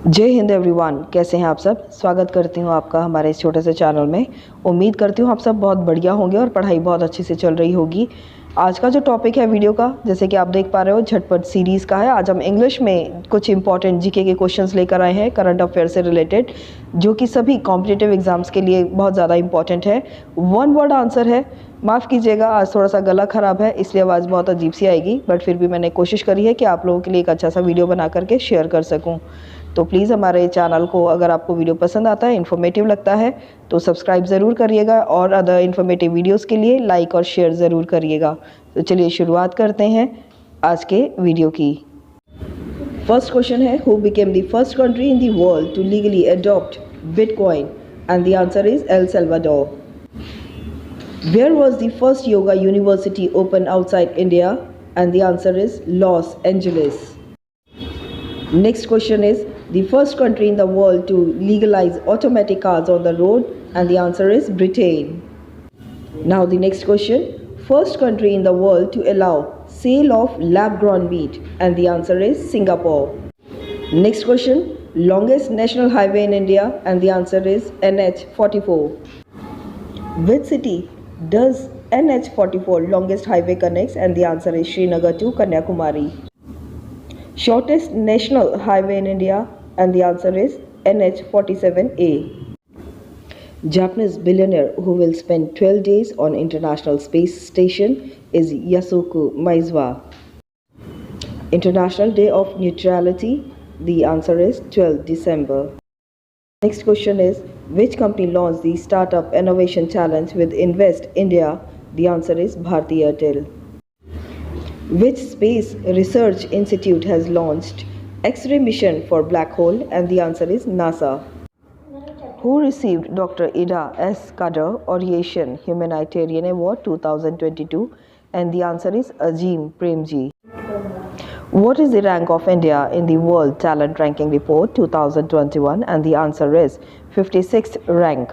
जय हिंद एवरीवन, कैसे हैं आप सब। स्वागत करती हूं आपका हमारे इस छोटे से चैनल में। उम्मीद करती हूं आप सब बहुत बढ़िया होंगे और पढ़ाई बहुत अच्छे से चल रही होगी। आज का जो टॉपिक है वीडियो का, जैसे कि आप देख पा रहे हो, झटपट सीरीज़ का है। आज हम इंग्लिश में कुछ इंपॉर्टेंट जीके के क्वेश्चंस लेकर आए हैं करंट अफेयर से रिलेटेड, जो कि सभी कॉम्पिटिटिव एग्जाम्स के लिए बहुत ज़्यादा इंपॉर्टेंट है। वन वर्ड आंसर है। माफ़ कीजिएगा, आज थोड़ा सा गला ख़राब है, इसलिए आवाज़ बहुत अजीब सी आएगी, बट फिर भी मैंने कोशिश करी है कि आप लोगों के लिए एक अच्छा सा वीडियो बना करके शेयर कर सकूँ। तो प्लीज़ हमारे चैनल को, अगर आपको वीडियो पसंद आता है, इन्फॉर्मेटिव लगता है, तो सब्सक्राइब ज़रूर करिएगा और अदर इन्फॉर्मेटिव वीडियोस के लिए लाइक और शेयर ज़रूर करिएगा। तो चलिए शुरुआत करते हैं आज के वीडियो की। फर्स्ट क्वेश्चन है, who became the first country in the world to legally adopt bitcoin? And the answer is El Salvador. Where was the first yoga university opened outside India? And the answer is Los Angeles. Next question is, the first country in the world to legalize automatic cars on the road? And the answer is Britain. Now the next question, first country in the world to allow sale of lab-grown meat? And the answer is Singapore. Next question, longest national highway in India? And the answer is NH44. Which city does NH44 longest highway connects? And the answer is Srinagar to Kanyakumari. Shortest national highway in India? And the answer is NH47A. Japanese billionaire who will spend 12 days on International Space Station is Yusaku Maezawa. International Day of Neutrality? The answer is 12 December. Next question is, which company launched the Startup Innovation Challenge with Invest India? The answer is Bharti Airtel. Which space research institute has launched X-ray mission for black hole? And the answer is NASA. Who received Dr. Ida S. Kader Aviation Humanitarian Award 2022? And the answer is Azim Premji. What is the rank of India in the World Talent Ranking Report 2021? And the answer is 56th rank.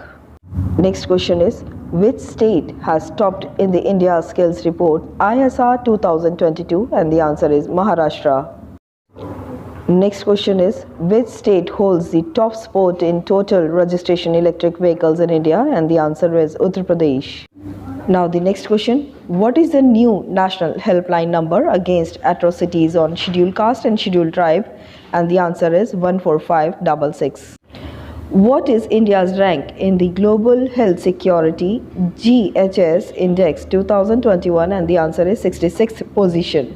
Next question is, which state has topped in the India Skills Report ISR 2022? And the answer is Maharashtra. Next question is, which state holds the top spot in total registration electric vehicles in India? And the answer is Uttar Pradesh. Now the next question, what is the new national helpline number against atrocities on scheduled caste and scheduled tribe? And the answer is 14566. What is India's rank in the Global Health Security GHS Index 2021? And the answer is 66th position.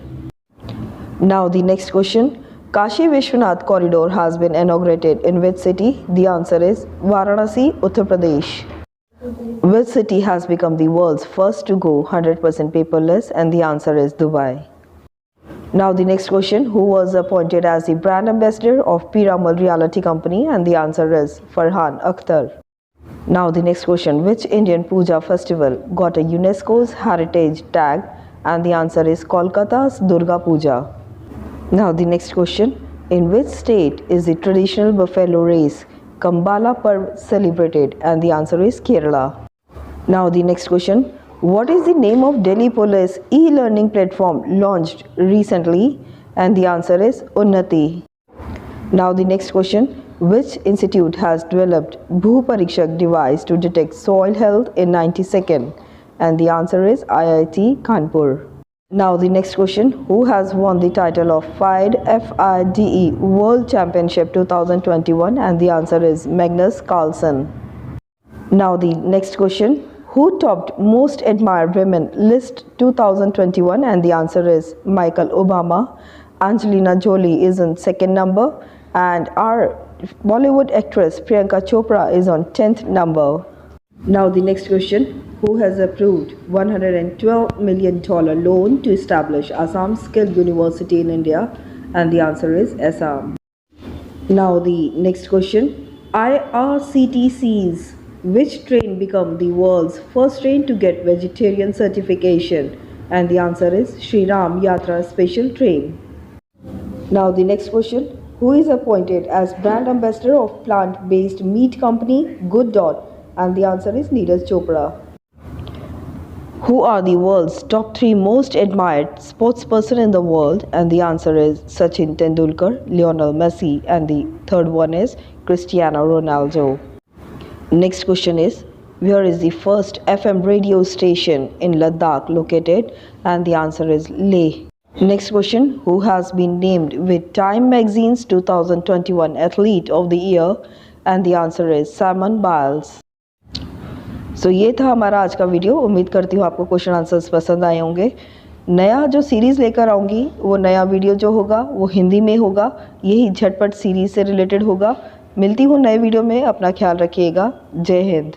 Now the next question, Kashi Vishwanath Corridor has been inaugurated in which city? The answer is Varanasi, Uttar Pradesh. Which city has become the world's first to go 100% paperless? And the answer is Dubai. Now the next question, who was appointed as the brand ambassador of Piramal Realty Company? And the answer is Farhan Akhtar. Now the next question, which Indian Puja festival got a UNESCO's heritage tag? And the answer is Kolkata's Durga Puja. Now the next question, in which state is the traditional buffalo race Kambala Parv celebrated? And the answer is Kerala. Now the next question, what is the name of Delhi Police e-learning platform launched recently? And the answer is Unnati. Now the next question, which institute has developed Bhuparikshak device to detect soil health in 90 seconds? And the answer is IIT Kanpur. Now the next question, who has won the title of FIDE World Championship 2021? And the answer is Magnus Carlsen. Now the next question, who topped most admired women list 2021? And the answer is Michael Obama. Angelina Jolie is on second number, and our Bollywood actress Priyanka Chopra is on 10th number. Now the next question, who has approved $112 million loan to establish Assam Skill University in India? And the answer is Assam. Now the next question, IRCTC's which train become the world's first train to get vegetarian certification? And the answer is Shri Ram Yatra Special Train. Now the next question, who is appointed as brand ambassador of plant-based meat company Good Dot? And the answer is Neeraj Chopra. Who are the world's top 3 most admired sportsperson in the world? And the answer is Sachin Tendulkar, Lionel Messi, and the third one is Cristiano Ronaldo. Next question is, where is the first FM radio station in Ladakh located? And the answer is Leh. Next question, who has been named with Time Magazine's 2021 Athlete of the Year? And the answer is Simone Biles. सो ये था हमारा आज का video. उम्मीद करती हूँ आपको question answers पसंद आए होंगे। नया जो सीरीज़ लेकर आऊँगी वो नया वीडियो जो होगा वो हिंदी में होगा, यही झटपट सीरीज़ से रिलेटेड होगा। मिलती हूँ नए वीडियो में, अपना ख्याल रखिएगा। जय हिंद।